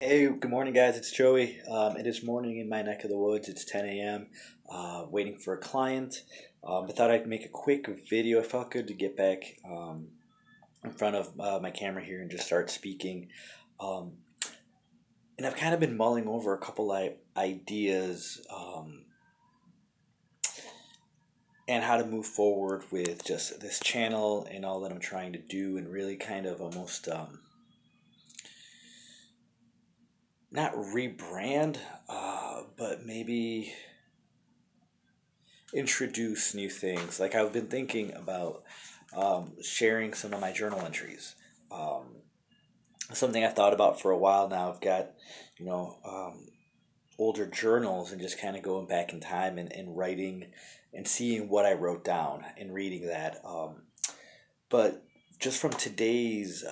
Hey, good morning, guys. It's Joey. It is morning in my neck of the woods. It's 10 a.m. Waiting for a client. I thought I'd make a quick video. I felt good to get back in front of my camera here and just start speaking. Um, and I've kind of been mulling over a couple ideas and how to move forward with just this channel and all that I'm trying to do, and really kind of almost not rebrand, but maybe introduce new things. Like I've been thinking about sharing some of my journal entries. Something I thought about for a while now. I've got, you know, older journals and just kind of going back in time and writing and seeing what I wrote down and reading that. But just from today's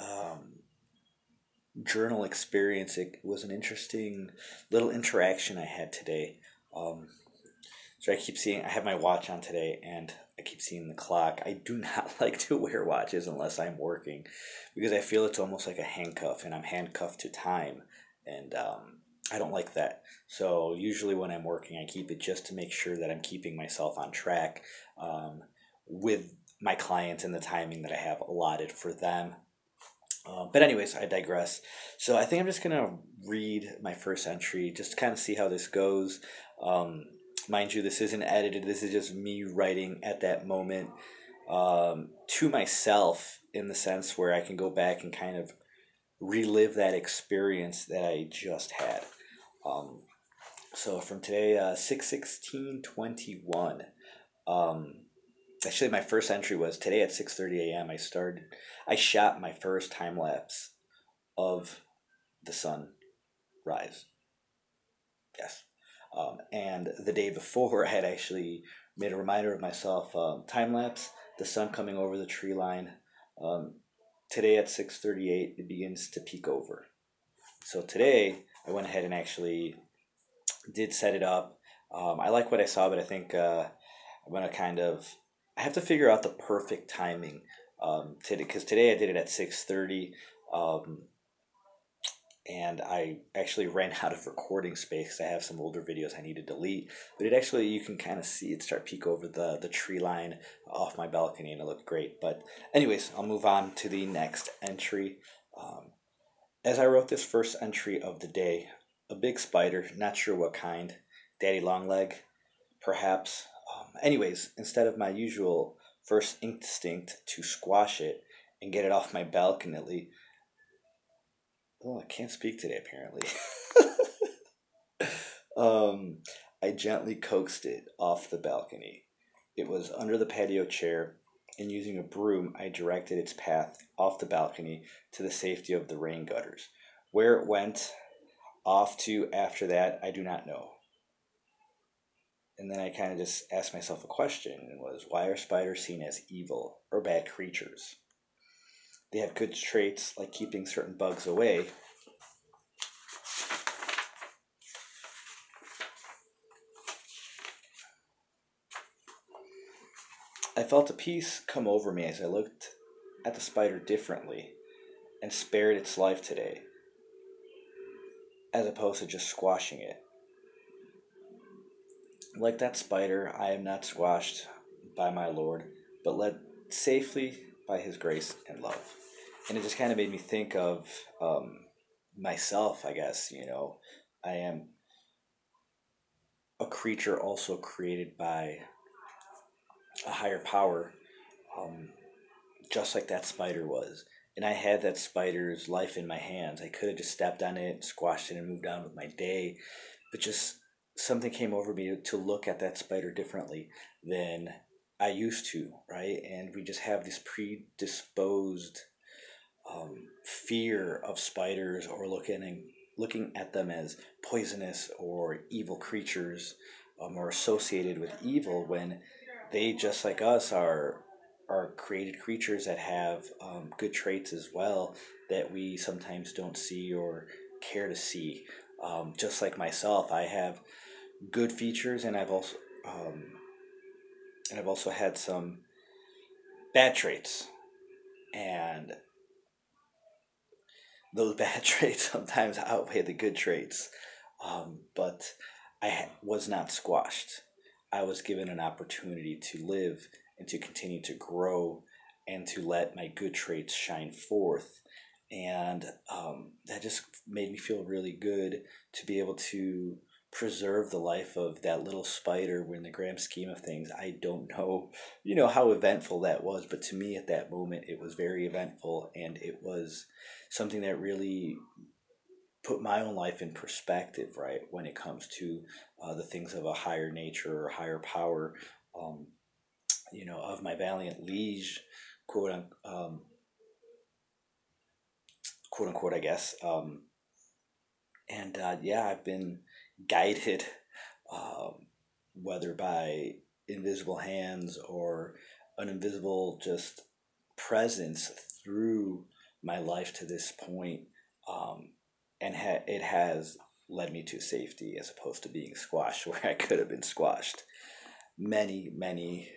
journal experience, it was an interesting little interaction I had today. So I keep seeing, I have my watch on today and I keep seeing the clock. I do not like to wear watches unless I'm working because I feel it's almost like a handcuff and I'm handcuffed to time. And I don't like that. So usually when I'm working, I keep it just to make sure that I'm keeping myself on track with my clients and the timing that I have allotted for them. But anyways, I digress. So I think I'm just gonna read my first entry, just to kind of see how this goes. Um, Mind you, this isn't edited. This is just me writing at that moment to myself, in the sense where I can go back and kind of relive that experience that I just had. Um, so from today, 6/16/21. Um, Actually, my first entry was today at 6:30 a.m. I shot my first time lapse of the sun rise. Yes. And the day before, I had actually made a reminder of myself, time lapse, the sun coming over the tree line. Um, Today at 6:38, it begins to peek over. So today, I went ahead and actually did set it up. I like what I saw, but I think I'm going to kind of, I have to figure out the perfect timing today, because today I did it at 6:30. Um, and I actually ran out of recording space. I have some older videos I need to delete, but it actually, you can kind of see it start peek over the tree line off my balcony, and it looked great. But anyways, I'll move on to the next entry. Um, as I wrote this first entry of the day, a big spider, not sure what kind, daddy long leg, perhaps. Anyways, instead of my usual first instinct to squash it and get it off my balcony, oh, I can't speak today apparently. um, I gently coaxed it off the balcony. It was under the patio chair, and using a broom, I directed its path off the balcony to the safety of the rain gutters. Where it went off to after that, I do not know. And then I kind of just asked myself a question, and was, why are spiders seen as evil or bad creatures? They have good traits like keeping certain bugs away. I felt a peace come over me as I looked at the spider differently and spared its life today, as opposed to just squashing it. Like that spider, I am not squashed by my Lord, but led safely by his grace and love. And it just kind of made me think of myself, I guess. I am a creature also created by a higher power, um, just like that spider was. And I had that spider's life in my hands. I could have just stepped on it, squashed it, and moved on with my day. But just something came over me to look at that spider differently than I used to, right? And we just have this predisposed fear of spiders, or looking at them as poisonous or evil creatures, or associated with evil, when they, just like us, are created creatures that have good traits as well, that we sometimes don't see or care to see. Just like myself, I have good features, um, and I've also had some bad traits. And those bad traits sometimes outweigh the good traits. But was not squashed. I was given an opportunity to live and to continue to grow and to let my good traits shine forth. And that just made me feel really good to be able to preserve the life of that little spider. When in the grand scheme of things, I don't know, how eventful that was, but to me at that moment, it was very eventful, and it was something that really put my own life in perspective, right? When it comes to the things of a higher nature or higher power, um, of my valiant liege, quote quote unquote, I guess. And yeah, I've been guided, whether by invisible hands or an invisible just presence through my life to this point. Um, and it has led me to safety as opposed to being squashed where I could have been squashed many, many,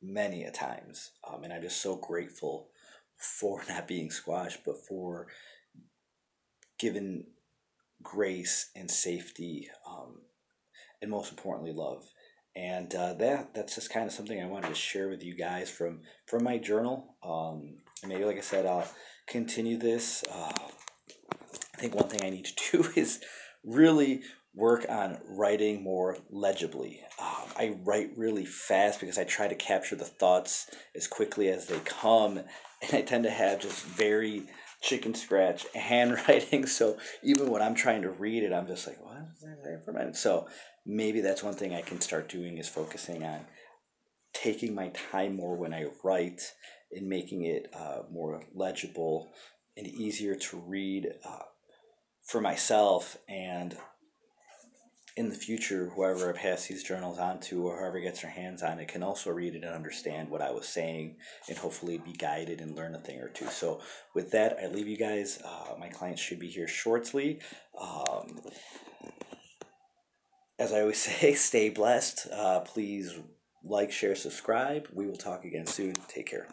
many a times. And I'm just so grateful for not being squashed, but for given grace and safety, and most importantly, love. And that's just kind of something I wanted to share with you guys from my journal. And maybe, like I said, I'll continue this. I think one thing I need to do is really work on writing more legibly. I write really fast because I try to capture the thoughts as quickly as they come, and I tend to have just very chicken scratch handwriting. So even when I'm trying to read it, I'm just like, what is that for me? So maybe that's one thing I can start doing, is focusing on taking my time more when I write and making it more legible and easier to read for myself. And in the future, whoever I pass these journals on to, or whoever gets their hands on it, can also read it and understand what I was saying, and hopefully be guided and learn a thing or two. So with that, I leave you guys. My clients should be here shortly. As I always say, stay blessed. Please like, share, subscribe. We will talk again soon. Take care.